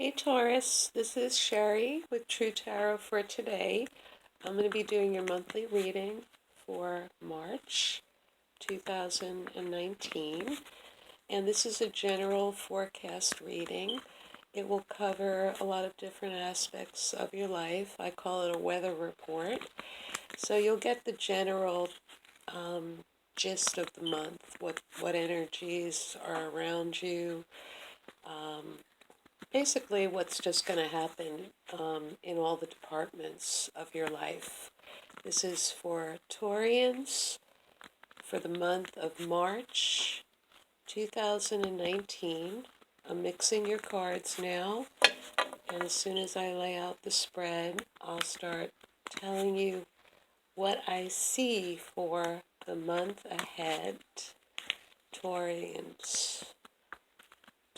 Hey Taurus, this is Sherry with True Tarot for today. I'm going to be doing your monthly reading for March 2019, and this is a general forecast reading. It will cover a lot of different aspects of your life. I call it a weather report. So you'll get the general gist of the month, what energies are around you, basically what's just going to happen in all the departments of your life. This is for Taurians for the month of March 2019. I'm mixing your cards now, and as soon as I lay out the spread, I'll start telling you what I see for the month ahead. Taurians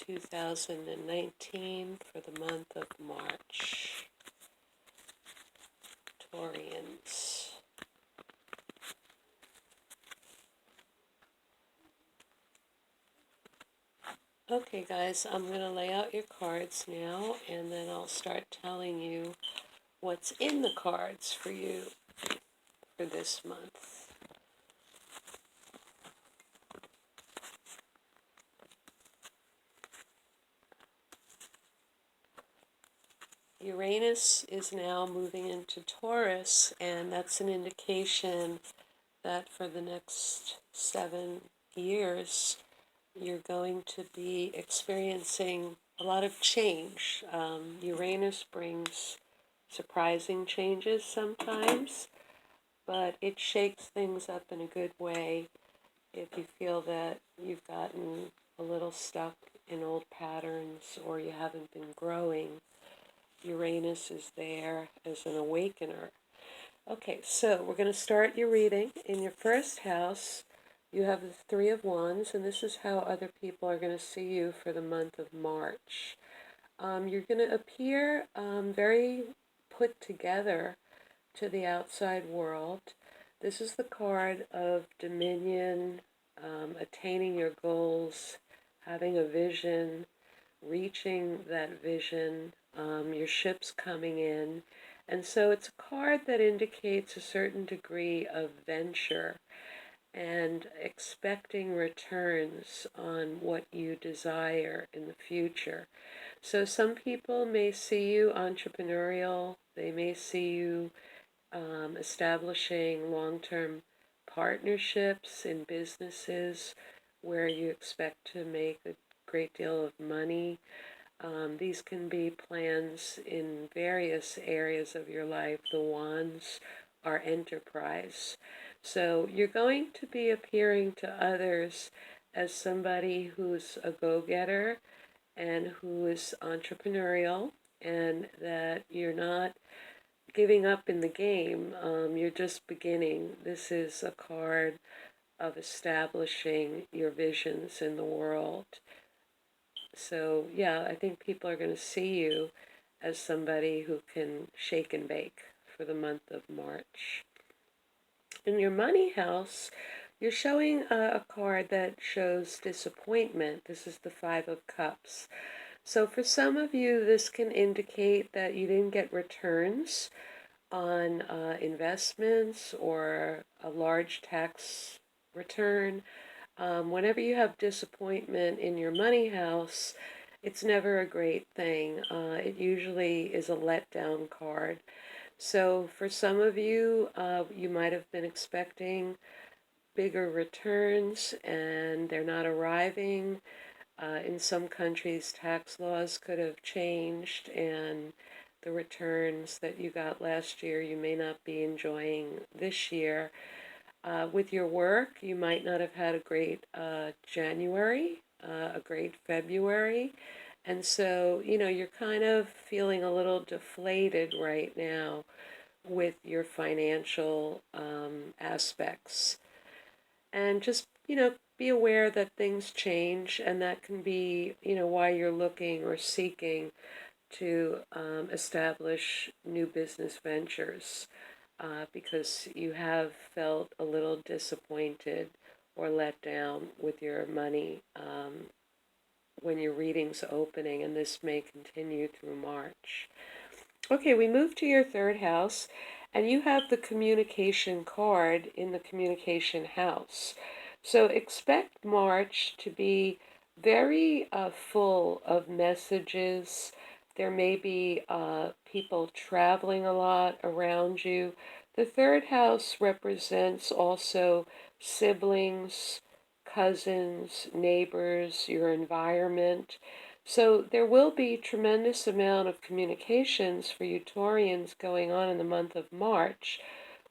2019 for the month of March. Taurians. Okay guys, I'm going to lay out your cards now, and then I'll start telling you what's in the cards for you for this month. Uranus is now moving into Taurus, and that's an indication that for the next 7 years, you're going to be experiencing a lot of change. Uranus brings surprising changes sometimes, but it shakes things up in a good way if you feel that you've gotten a little stuck in old patterns or you haven't been growing. Uranus is there as an awakener. Okay, so we're going to start your reading. In your first house, you have the Three of Wands, and this is how other people are going to see you for the month of March. You're going to appear very put together to the outside world. This is the card of dominion, attaining your goals, having a vision, reaching that vision, your ship's coming in. And so it's a card that indicates a certain degree of venture and expecting returns on what you desire in the future. So some people may see you entrepreneurial, they may see you establishing long-term partnerships in businesses where you expect to make a great deal of money. These can be plans in various areas of your life. The wands are enterprise. So you're going to be appearing to others as somebody who's a go-getter and who is entrepreneurial, and that you're not giving up in the game. You're just beginning. This is a card of establishing your visions in the world. So yeah, I think people are going to see you as somebody who can shake and bake for the month of March. In your money house, you're showing a card that shows disappointment. This is the Five of Cups. So for some of you, this can indicate that you didn't get returns on investments or a large tax return. Whenever you have disappointment in your money house, it's never a great thing. It usually is a letdown card. So for some of you, you might have been expecting bigger returns and they're not arriving. In some countries, tax laws could have changed, and the returns that you got last year you may not be enjoying this year. With your work, you might not have had a great January, a great February, and so, you're kind of feeling a little deflated right now with your financial aspects. And just, be aware that things change, and that can be, why you're looking or seeking to establish new business ventures. Because you have felt a little disappointed or let down with your money when your reading's opening, and this may continue through March. Okay, we move to your third house, and you have the communication card in the communication house. So expect March to be very full of messages. There may be people traveling a lot around you. The third house represents also siblings, cousins, neighbors, your environment. So there will be tremendous amount of communications for you Taurians going on in the month of March,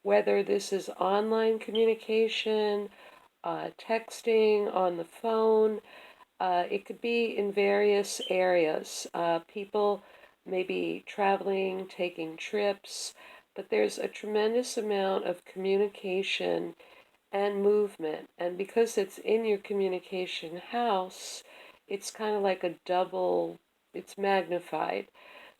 whether this is online communication, texting on the phone. It could be in various areas. People may be traveling, taking trips, but there's a tremendous amount of communication and movement. And because it's in your communication house, it's kind of like a double, it's magnified.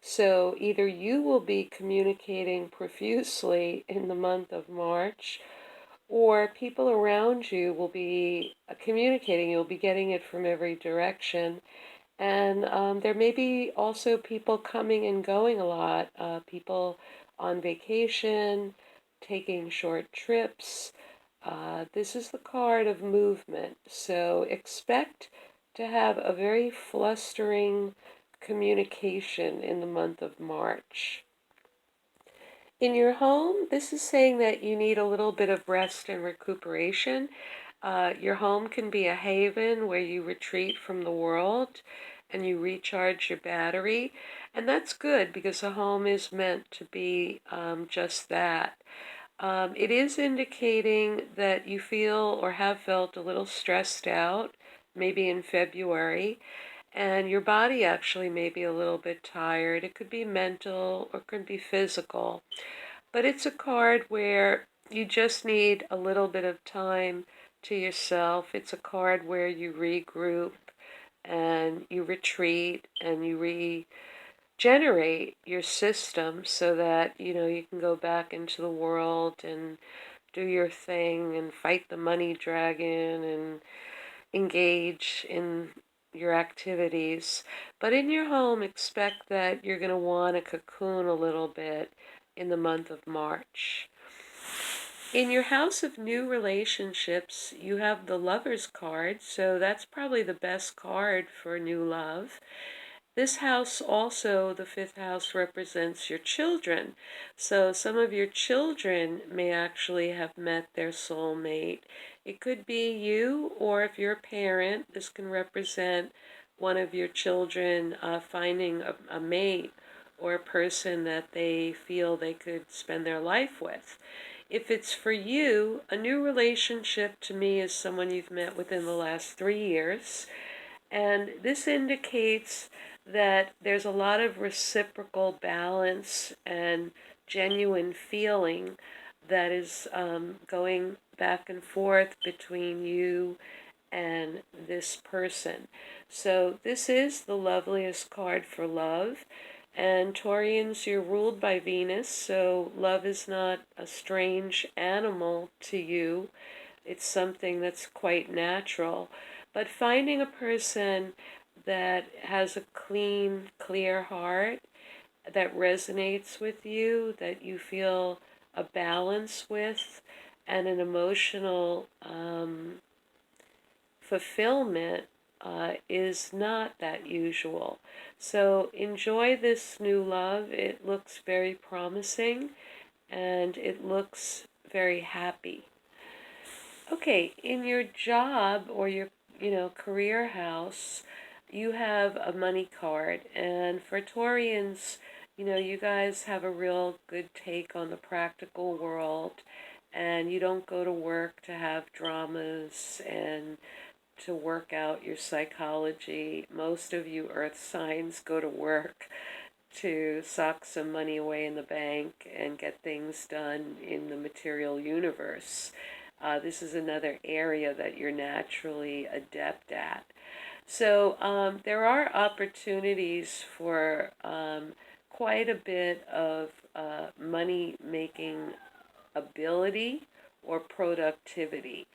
So either you will be communicating profusely in the month of March, or people around you will be communicating. You'll be getting it from every direction. And there may be also people coming and going a lot, people on vacation, taking short trips. This is the card of movement, so expect to have a very flustering communication in the month of March. In your home, this is saying that you need a little bit of rest and recuperation. Your home can be a haven where you retreat from the world and you recharge your battery. And that's good because a home is meant to be just that. It is indicating that you feel or have felt a little stressed out, maybe in February, and your body actually may be a little bit tired. It could be mental or could be physical. But it's a card where you just need a little bit of time to yourself. It's a card where you regroup and you retreat and you regenerate your system so that, you can go back into the world and do your thing and fight the money dragon and engage in your activities. But in your home, expect that you're going to want to cocoon a little bit in the month of March. In your house of new relationships, you have the Lover's card, so that's probably the best card for new love. This house also, the fifth house, represents your children. So some of your children may actually have met their soulmate. It could be you, or if you're a parent, this can represent one of your children finding a mate or a person that they feel they could spend their life with. If it's for you, a new relationship to me is someone you've met within the last 3 years. And this indicates that there's a lot of reciprocal balance and genuine feeling that is going back and forth between you and this person. So this is the loveliest card for love. And Taurians, you're ruled by Venus, so love is not a strange animal to you. It's something that's quite natural. But finding a person that has a clean, clear heart, that resonates with you, that you feel a balance with, and an emotional fulfillment is not that usual. So enjoy this new love. It looks very promising and it looks very happy. Okay, in your job or your, career house, you have a money card. And for Taurians, you guys have a real good take on the practical world. And you don't go to work to have dramas and to work out your psychology. Most of you earth signs go to work to sock some money away in the bank and get things done in the material universe. This is another area that you're naturally adept at. So there are opportunities for quite a bit of money-making ability or productivity.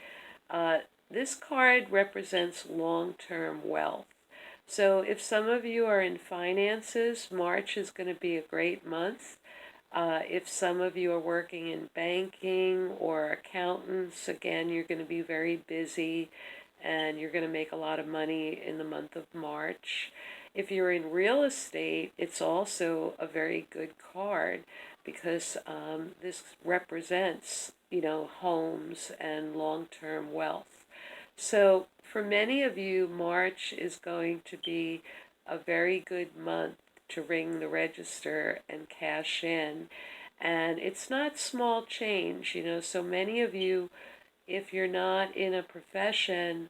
This card represents long-term wealth. So if some of you are in finances, March is going to be a great month. If some of you are working in banking or accountants, again, you're going to be very busy and you're going to make a lot of money in the month of March. If you're in real estate, it's also a very good card because this represents, homes and long-term wealth. So for many of you, March is going to be a very good month to ring the register and cash in. And it's not small change, so many of you, if you're not in a profession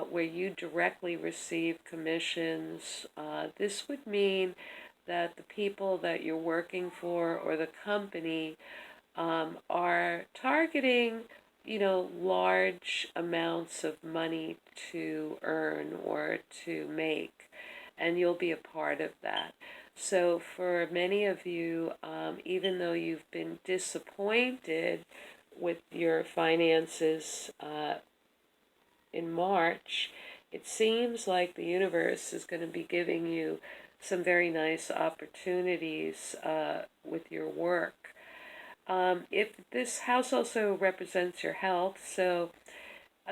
where you directly receive commissions, this would mean that the people that you're working for or the company are targeting, large amounts of money to earn or to make, and you'll be a part of that. So for many of you, even though you've been disappointed with your finances in March, it seems like the universe is going to be giving you some very nice opportunities with your work. If this house also represents your health, so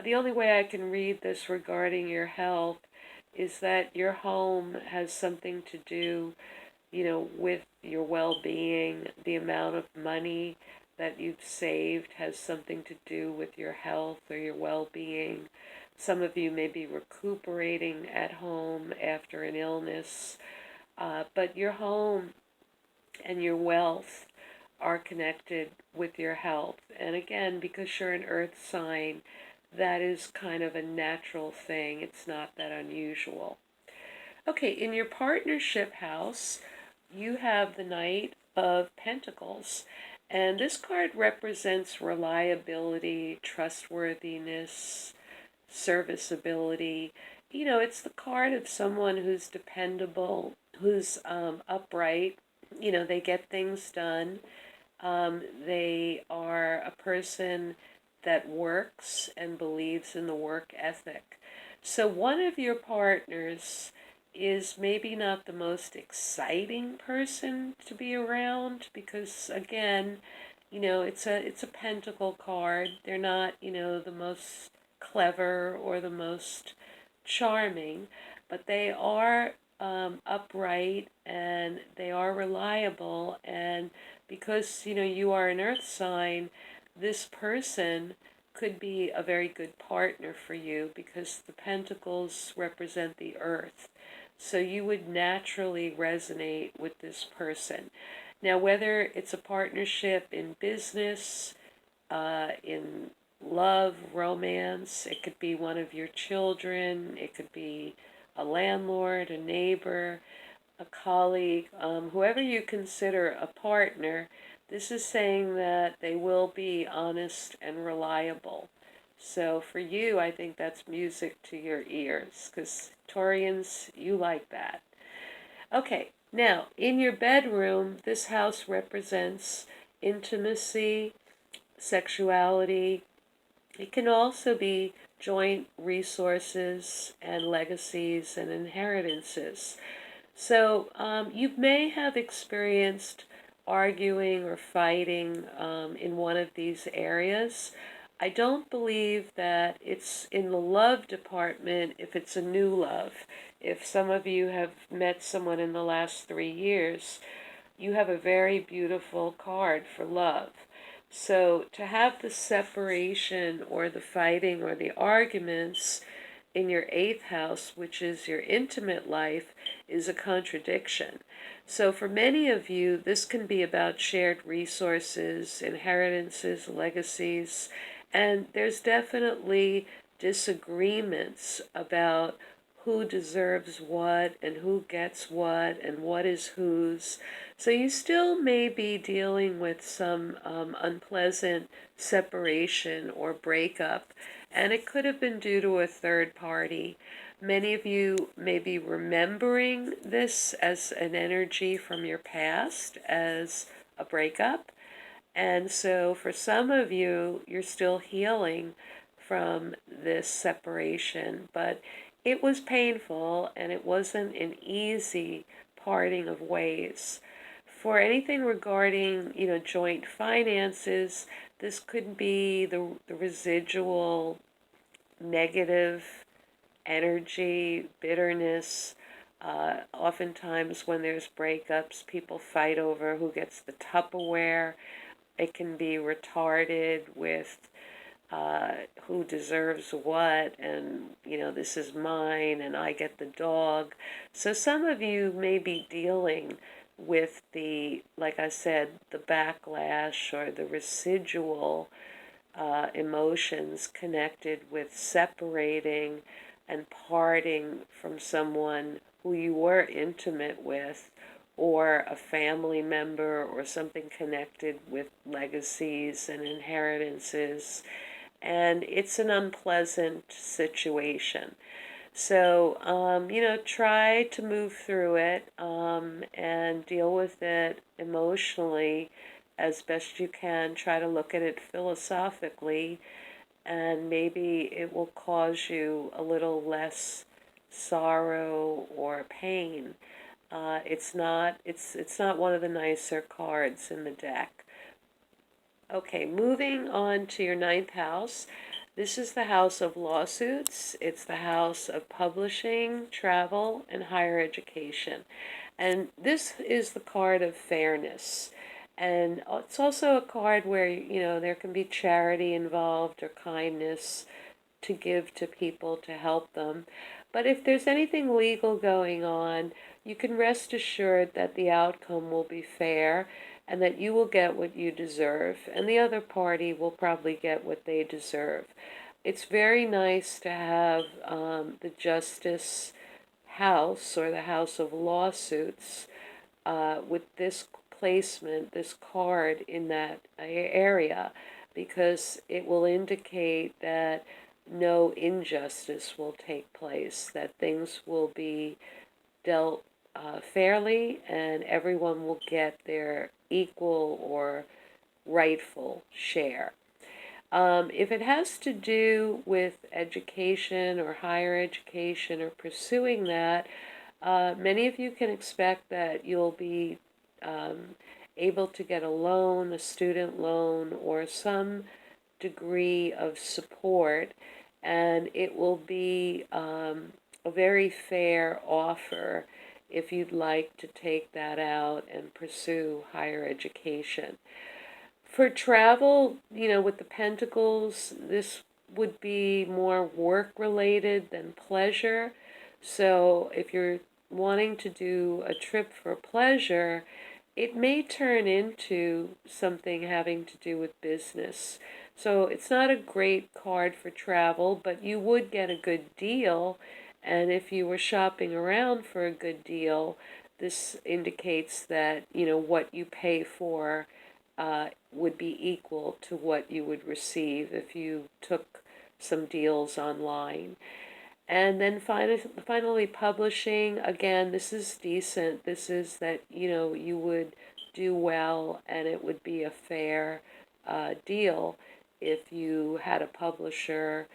the only way I can read this regarding your health is that your home has something to do, with your well-being. The amount of money that you've saved has something to do with your health or your well-being. Some of you may be recuperating at home after an illness, but your home and your wealth are connected with your health. And again, because you're an earth sign, that is kind of a natural thing. It's not that unusual. Okay, in your partnership house, you have the Knight of Pentacles. And this card represents reliability, trustworthiness, serviceability. It's the card of someone who's dependable, who's upright. They get things done. They are a person that works and believes in the work ethic. So one of your partners is maybe not the most exciting person to be around because again, it's a pentacle card. They're not, the most clever or the most charming, but they are upright and they are reliable. And because you are an earth sign, this person could be a very good partner for you because the pentacles represent the earth. So you would naturally resonate with this person. Now, whether it's a partnership in business, in love, romance, it could be one of your children, it could be a landlord, a neighbor, a colleague, whoever you consider a partner, this is saying that they will be honest and reliable. So for you, I think that's music to your ears, because Taurians, you like that. Okay, now, in your bedroom, this house represents intimacy, sexuality. It can also be joint resources and legacies and inheritances. So you may have experienced arguing or fighting in one of these areas. I don't believe that it's in the love department if it's a new love. If some of you have met someone in the last 3 years, you have a very beautiful card for love. So to have the separation or the fighting or the arguments in your eighth house, which is your intimate life, is a contradiction. So for many of you, this can be about shared resources, inheritances, legacies, and there's definitely disagreements about who deserves what and who gets what and what is whose. So you still may be dealing with some unpleasant separation or breakup, and it could have been due to a third party. Many of you may be remembering this as an energy from your past, as a breakup. And so for some of you, you're still healing from this separation, but it was painful and it wasn't an easy parting of ways. For anything regarding, joint finances, this could be the residual negative energy, bitterness. Oftentimes, when there's breakups, people fight over who gets the Tupperware. It can be retarded with uh, who deserves what, and this is mine, and I get the dog. So some of you may be dealing with like I said, the backlash or the residual emotions connected with separating and parting from someone who you were intimate with, or a family member, or something connected with legacies and inheritances. And it's an unpleasant situation. So, try to move through it and deal with it emotionally as best you can. Try to look at it philosophically, and maybe it will cause you a little less sorrow or pain. It's not one of the nicer cards in the deck. Okay, moving on to your ninth house. This is the house of lawsuits. It's the house of publishing, travel, and higher education. And this is the card of fairness. And it's also a card where, there can be charity involved or kindness to give to people to help them. But if there's anything legal going on, you can rest assured that the outcome will be fair and that you will get what you deserve, and the other party will probably get what they deserve. It's very nice to have the Justice House, or the House of Lawsuits, with this placement, this card in that area, because it will indicate that no injustice will take place, that things will be dealt fairly, and everyone will get their equal or rightful share. If it has to do with education or higher education or pursuing that, many of you can expect that you'll be able to get a loan, a student loan, or some degree of support, and it will be a very fair offer if you'd like to take that out and pursue higher education. For travel, with the pentacles, this would be more work related than pleasure. So if you're wanting to do a trip for pleasure, it may turn into something having to do with business. So it's not a great card for travel, but you would get a good deal. And if you were shopping around for a good deal, this indicates that, what you pay for would be equal to what you would receive if you took some deals online. And then finally, publishing, again, this is decent. This is that, you would do well and it would be a fair deal if you had a publisher.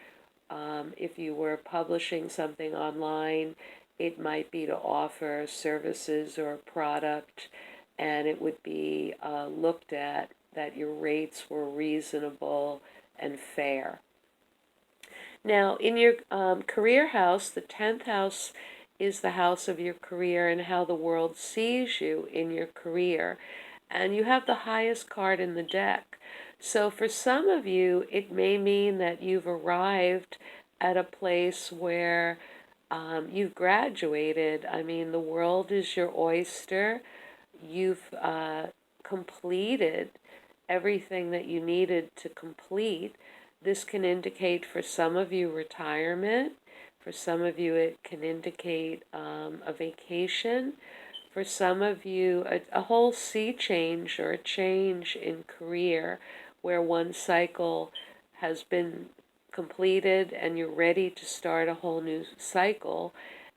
If you were publishing something online, it might be to offer services or a product, and it would be looked at that your rates were reasonable and fair. Now, in your career house, the 10th house is the house of your career and how the world sees you in your career. And you have the highest card in the deck. So for some of you, it may mean that you've arrived at a place where you've graduated. I mean, the world is your oyster. You've completed everything that you needed to complete. This can indicate for some of you retirement. For some of you, it can indicate a vacation. For some of you, a whole sea change or a change in career where one cycle has been completed and you're ready to start a whole new cycle.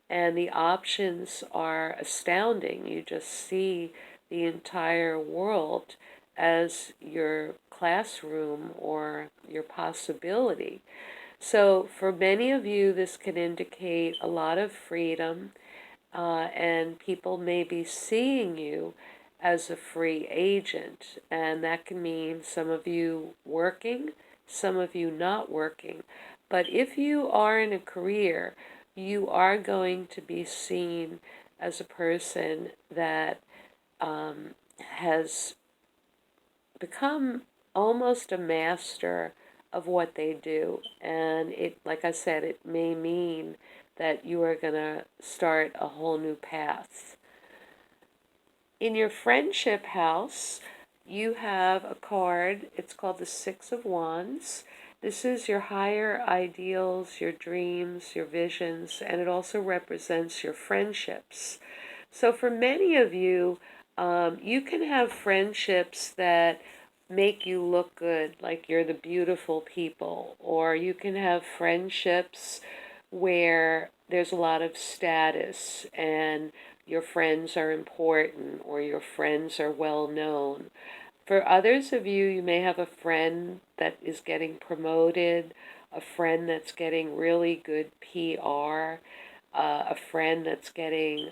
And the options are astounding. You just see the entire world as your classroom or your possibility. So for many of you, this can indicate a lot of freedom, and people may be seeing you as a free agent, and that can mean some of you working, some of you not working. But if you are in a career, you are going to be seen as a person that has become almost a master of what they do. And it, like I said, it may mean that you are going to start a whole new path. In your friendship house, you have a card. It's called the Six of Wands. This is your higher ideals, your dreams, your visions, and it also represents your friendships. So for many of you, you can have friendships that make you look good, like you're the beautiful people, or you can have friendships where there's a lot of status and your friends are important or your friends are well known. For others of you, you may have a friend that is getting promoted, a friend that's getting really good PR, a friend that's getting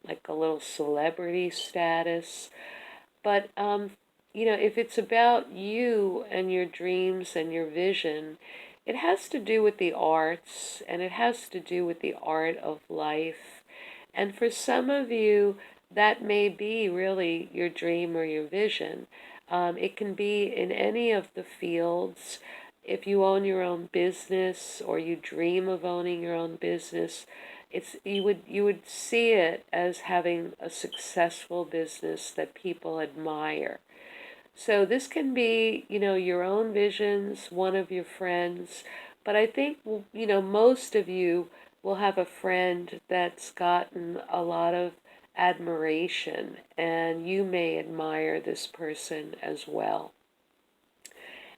like a little celebrity status. But, if it's about you and your dreams and your vision, it has to do with the arts and it has to do with the art of life. And for some of you, that may be really your dream or your vision. It can be in any of the fields. If you own your own business or you dream of owning your own business, you would see it as having a successful business that people admire. So this can be, your own visions, one of your friends, but I think, most of you will have a friend that's gotten a lot of admiration, and you may admire this person as well.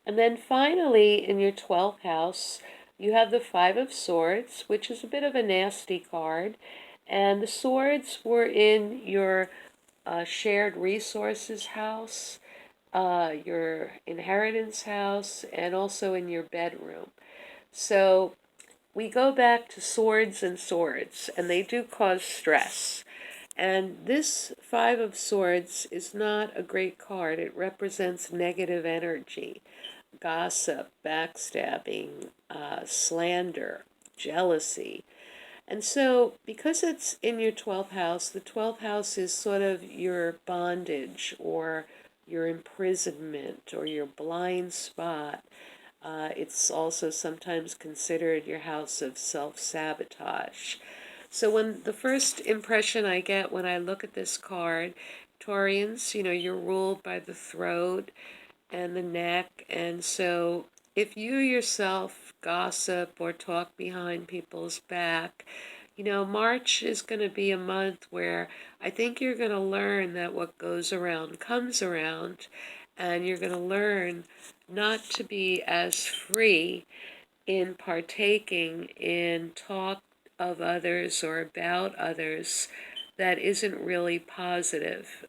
And then finally, in your 12th house, you have the Five of Swords, which is a bit of a nasty card. And the swords were in your shared resources house, your inheritance house, and also in your bedroom. So we go back to swords and swords, and they do cause stress. And this Five of Swords is not a great card. It represents negative energy, gossip, backstabbing, slander, jealousy. And so, because it's in your 12th house, the 12th house is sort of your bondage or your imprisonment or your blind spot. It's also sometimes considered your house of self-sabotage. So when the first impression I get when I look at this card, Taurians, you're ruled by the throat and the neck. And so if you yourself gossip or talk behind people's back, March is going to be a month where I think you're going to learn that what goes around comes around, and you're going to learn not to be as free in partaking in talk of others or about others that isn't really positive.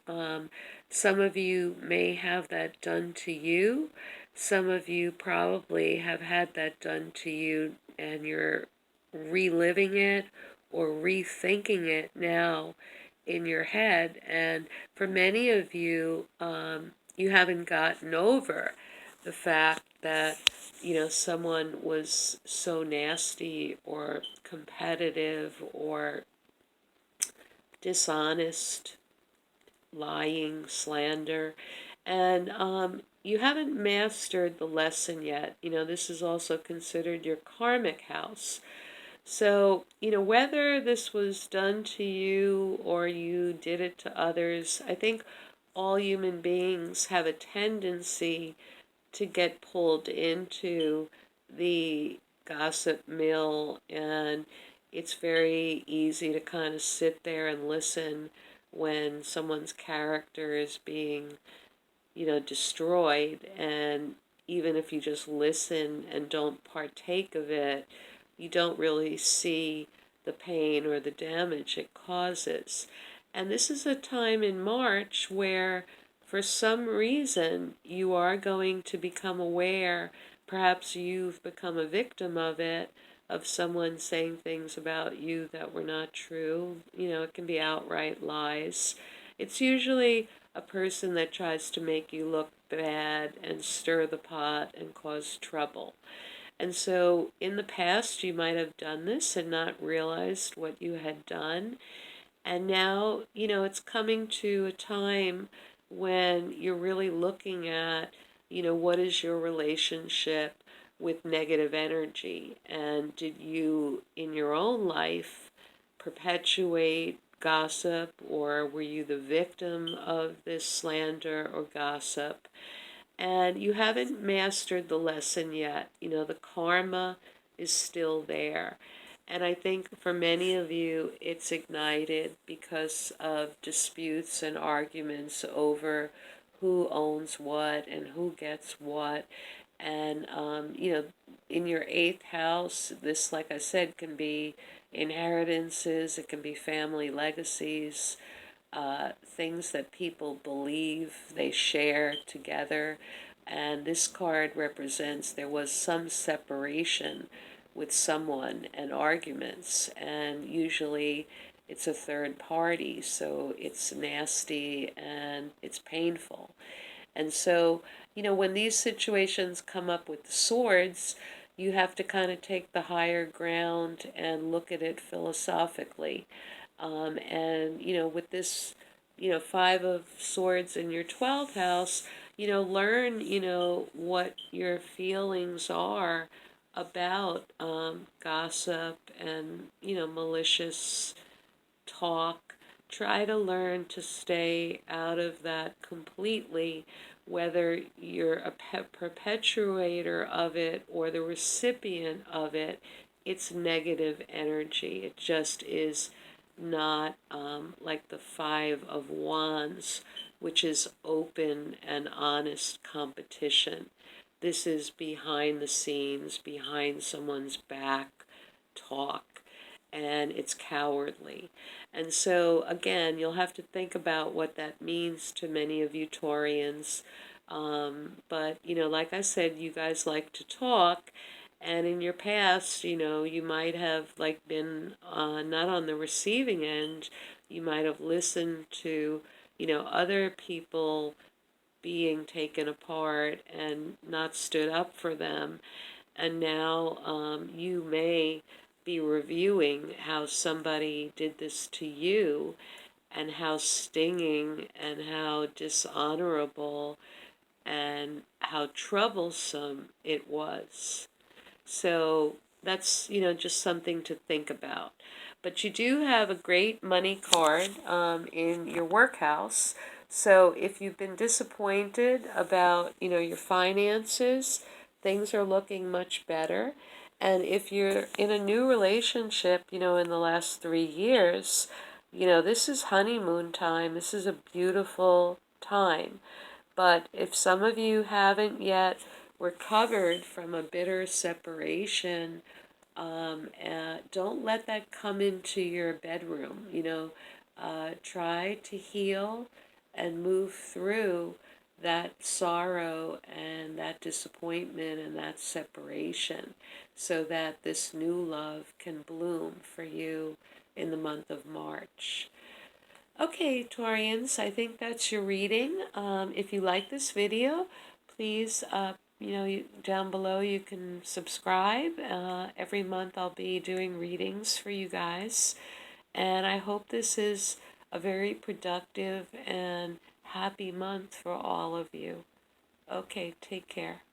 Some of you may have that done to you. Some of you probably have had that done to you and you're reliving it or rethinking it now in your head. And for many of you, you haven't gotten over the fact that someone was so nasty or competitive or dishonest, lying, slander, and you haven't mastered the lesson yet. This is also considered your karmic house. So, whether this was done to you or you did it to others, I think all human beings have a tendency to get pulled into the gossip mill, and it's very easy to kind of sit there and listen when someone's character is being, destroyed. And even if you just listen and don't partake of it, you don't really see the pain or the damage it causes. And this is a time in March where, for some reason, you are going to become aware, perhaps you've become a victim of it, of someone saying things about you that were not true. It can be outright lies. It's usually a person that tries to make you look bad and stir the pot and cause trouble. And so in the past, you might have done this and not realized what you had done. And now, it's coming to a time when you're really looking at, what is your relationship with negative energy? And did you, in your own life, perpetuate gossip, or were you the victim of this slander or gossip? And you haven't mastered the lesson yet. The karma is still there. And I think for many of you, it's ignited because of disputes and arguments over who owns what and who gets what. And, in your eighth house, this, like I said, can be inheritances, it can be family legacies, things that people believe they share together. And this card represents there was some separation with someone and arguments, and usually it's a third party, so it's nasty and it's painful. And so, when these situations come up with the swords, you have to kind of take the higher ground and look at it philosophically. And, with this, Five of Swords in your 12th house, learn, what your feelings are about gossip and, malicious talk. Try to learn to stay out of that completely, whether you're a perpetuator of it or the recipient of it. It's negative energy. It just is not like the Five of Wands, which is open and honest competition. This is behind the scenes, behind someone's back talk, and it's cowardly. And so, again, you'll have to think about what that means to many of you Taurians. But, like I said, you guys like to talk, and in your past, you might have like been not on the receiving end. You might have listened to, other people being taken apart and not stood up for them. And now you may be reviewing how somebody did this to you and how stinging and how dishonorable and how troublesome it was. So that's, just something to think about. But you do have a great money card in your workhouse. So if you've been disappointed about, your finances, things are looking much better. And if you're in a new relationship, in the last 3 years, this is honeymoon time. This is a beautiful time. But if some of you haven't yet recovered from a bitter separation, don't let that come into your bedroom. Try to heal and move through that sorrow and that disappointment and that separation so that this new love can bloom for you in the month of March. Okay, Taurians, I think that's your reading. If you like this video, please, down below you can subscribe. Every month I'll be doing readings for you guys. And I hope this is a very productive and happy month for all of you. Okay, take care.